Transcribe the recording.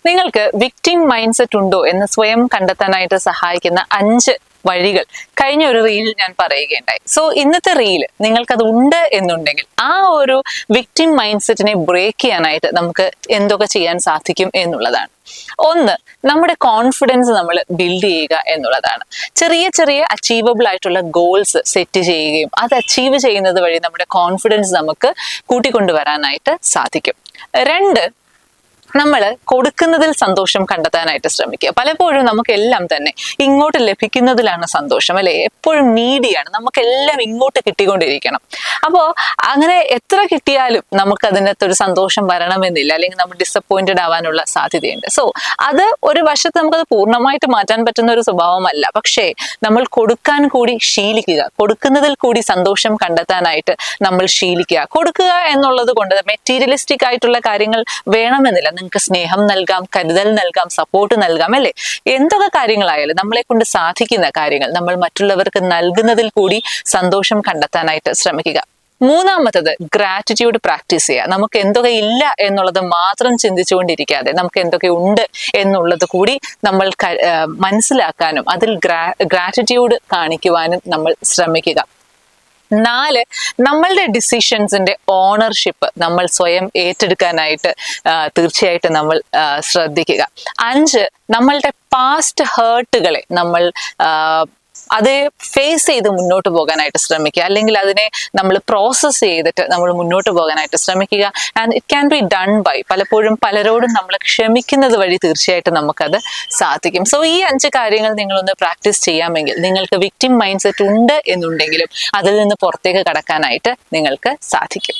നിങ്ങൾക്ക് victim mind set ഉണ്ടോ എന്ന് സ്വയം കണ്ടെത്താനായിട്ട് സഹായിക്കുന്ന 5 വഴികൾ കഴിഞ്ഞ ഒരു റീലിൽ ഞാൻ പറയുകയുണ്ടായി. സോ ഇന്നത്തെ റീല് നിങ്ങൾക്കത് ഉണ്ട് എന്നുണ്ടെങ്കിൽ ആ ഒരു വിക്ടിം മൈൻഡ് സെറ്റിനെ ബ്രേക്ക് ചെയ്യാനായിട്ട് നമുക്ക് എന്തൊക്കെ ചെയ്യാൻ സാധിക്കും എന്നുള്ളതാണ്. ഒന്ന്, നമ്മുടെ കോൺഫിഡൻസ് നമ്മൾ ബിൽഡ് ചെയ്യുക എന്നുള്ളതാണ്. ചെറിയ ചെറിയ അച്ചീവബിൾ ആയിട്ടുള്ള ഗോൾസ് സെറ്റ് ചെയ്യുകയും അത് അച്ചീവ് ചെയ്യുന്നത് വഴി നമ്മുടെ കോൺഫിഡൻസ് നമുക്ക് കൂട്ടിക്കൊണ്ടുവരാനായിട്ട് സാധിക്കും. 2, നമ്മൾ കൊടുക്കുന്നതിൽ സന്തോഷം കണ്ടെത്താനായിട്ട് ശ്രമിക്കുക. പലപ്പോഴും നമുക്കെല്ലാം തന്നെ ഇങ്ങോട്ട് ലഭിക്കുന്നതിലാണ് സന്തോഷം, അല്ലെ? എപ്പോഴും നീഡിയാണ്, നമുക്കെല്ലാം ഇങ്ങോട്ട് കിട്ടിക്കൊണ്ടിരിക്കണം. അപ്പോൾ അങ്ങനെ എത്ര കിട്ടിയാലും നമുക്ക് അതിനകത്തൊരു സന്തോഷം വരണമെന്നില്ല, അല്ലെങ്കിൽ നമ്മൾ ഡിസപ്പോയിന്റഡ് ആവാനുള്ള സാധ്യതയുണ്ട്. സോ അത് ഒരു വശത്ത് നമുക്കത് പൂർണ്ണമായിട്ട് മാറ്റാൻ പറ്റുന്ന ഒരു സ്വഭാവമല്ല. പക്ഷേ നമ്മൾ കൊടുക്കാൻ കൂടി ശീലിക്കുക, കൊടുക്കുന്നതിൽ കൂടി സന്തോഷം കണ്ടെത്താനായിട്ട് നമ്മൾ ശീലിക്കുക. കൊടുക്കുക എന്നുള്ളത് കൊണ്ട് മെറ്റീരിയലിസ്റ്റിക് ആയിട്ടുള്ള കാര്യങ്ങൾ വേണമെന്നില്ല. നിങ്ങൾക്ക് സ്നേഹം നൽകാം, കരുതൽ നൽകാം, സപ്പോർട്ട് നൽകാം, അല്ലെ? എന്തൊക്കെ കാര്യങ്ങളായാലും നമ്മളെ കൊണ്ട് സാധിക്കുന്ന കാര്യങ്ങൾ നമ്മൾ മറ്റുള്ളവർക്ക് നൽകുന്നതിൽ കൂടി സന്തോഷം കണ്ടെത്താനായിട്ട് ശ്രമിക്കുക. 3-മത്തത്, ഗ്രാറ്റിറ്റ്യൂഡ് പ്രാക്ടീസ് ചെയ്യുക. നമുക്ക് എന്തൊക്കെ ഇല്ല എന്നുള്ളത് മാത്രം ചിന്തിച്ചുകൊണ്ടിരിക്കാതെ നമുക്ക് എന്തൊക്കെ ഉണ്ട് എന്നുള്ളത് കൂടി നമ്മൾ മനസ്സിലാക്കാനും അതിൽ ഗ്രാറ്റിറ്റ്യൂഡ് കാണിക്കുവാനും നമ്മൾ ശ്രമിക്കുക. 4, നമ്മളുടെ ഡിസിഷൻസിന്റെ ഓണർഷിപ്പ് നമ്മൾ സ്വയം ഏറ്റെടുക്കാനായിട്ട് തീർച്ചയായിട്ടും നമ്മൾ ശ്രദ്ധിക്കുക. 5, നമ്മളുടെ പാസ്റ്റ് ഹേർട്ടുകളെ നമ്മൾ അത് ഫേസ് ചെയ്ത് മുന്നോട്ട് പോകാനായിട്ട് ശ്രമിക്കുക, അല്ലെങ്കിൽ അതിനെ നമ്മൾ പ്രോസസ്സ് ചെയ്തിട്ട് നമ്മൾ മുന്നോട്ട് പോകാനായിട്ട് ശ്രമിക്കുക. And it can be done by, പലപ്പോഴും പലരോടും നമ്മൾ ക്ഷമിക്കുന്നത് വഴി തീർച്ചയായിട്ടും നമുക്കത് സാധിക്കും. സോ ഈ 5 കാര്യങ്ങൾ നിങ്ങളൊന്ന് പ്രാക്ടീസ് ചെയ്യാമെങ്കിൽ നിങ്ങൾക്ക് വിക്ടിം മൈൻഡ് സെറ്റ് ഉണ്ട് എന്നുണ്ടെങ്കിലും അതിൽ നിന്ന് പുറത്തേക്ക് കടക്കാനായിട്ട് നിങ്ങൾക്ക് സാധിക്കും.